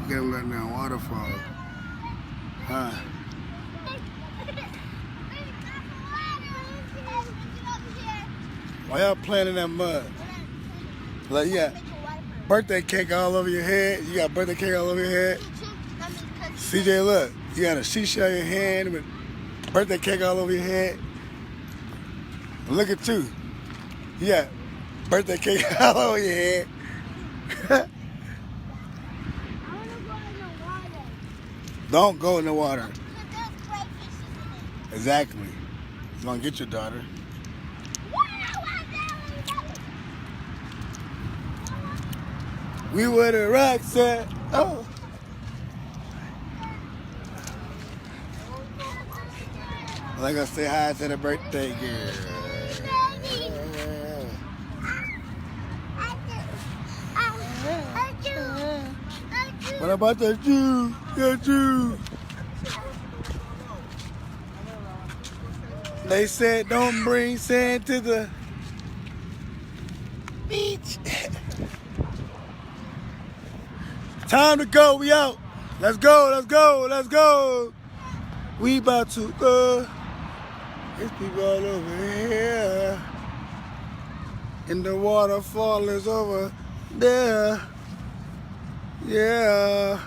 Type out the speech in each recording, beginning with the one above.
Look at them right now, waterfalls. Huh? Why y'all playing in that mud? Like, you got birthday cake all over your head. You got birthday cake all over your head. CJ, look. You got a shisha in your hand with birthday cake all over your head. Look at you. You got birthday cake all over your head. Don't go in the water. Exactly. It's gonna get your daughter. We were the rocks at. Oh. Like I say hi to the birthday girl. What about that Jew? That Jew. They said don't bring sand to the beach. Time to go, we out. Let's go, let's go, let's go. We about to go. There's people all over here. And the waterfall is over there. Yeah.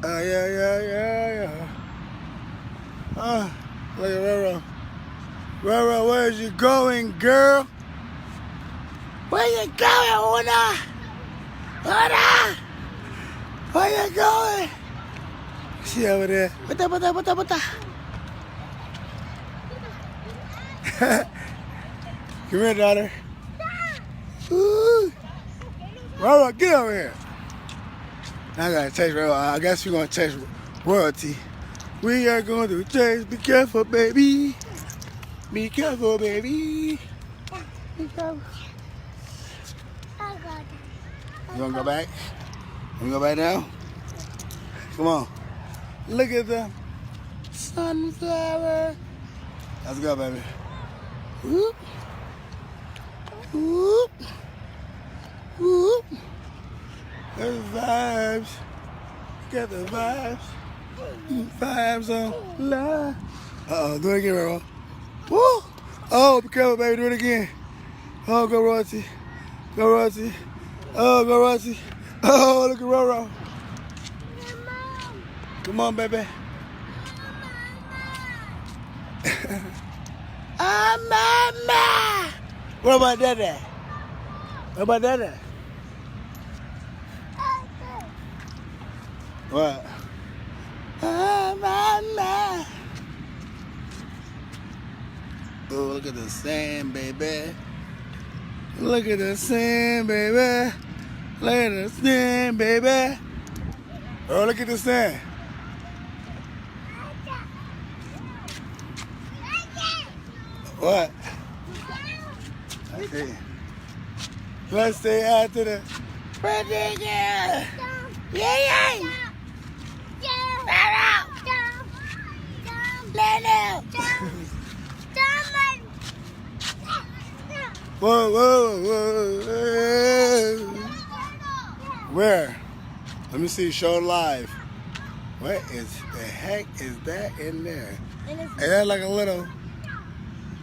Yeah. Look at Roro. Roro, where's you going, girl? Where you going, Una? Una? Where you going? She over there. Bata. Come here, daughter. Ooh. Roro, get over here. Now I gotta taste Roro. I guess we're gonna taste royalty. We are going to taste. Be careful, baby. Be careful, baby. Be careful. You wanna go back? You wanna go back now? Come on. Look at the sunflower. Let's go, baby. Whoop. Whoop. Whoop. There's the vibes. Got the vibes. Vibes on live. Uh-oh, do it again, Roro. Woo! Oh, be careful, baby. Do it again. Oh, go Royalty. Go Royalty. Oh, go Royalty. Oh, look at Roro. Come on, baby. Ah, mama. What about Dada? What about Dada? What? Ah, mama. Oh, look at the sand, baby. Look at the sand, baby. Look at the sand, baby. Oh, look at the sand. What? I see. Let's say hi to the birthday girl. Yeah. Whoa. Where? Let me see. Show live. What is the heck is that in there? Is that like a little?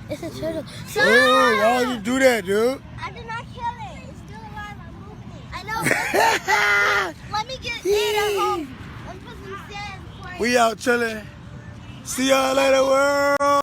It's a turtle. Oh, why would you do that, dude? I did not kill it. It's still alive. I'm moving it. I know. Let me get it at home. Let me put some sand before We out chilling. See y'all later, world.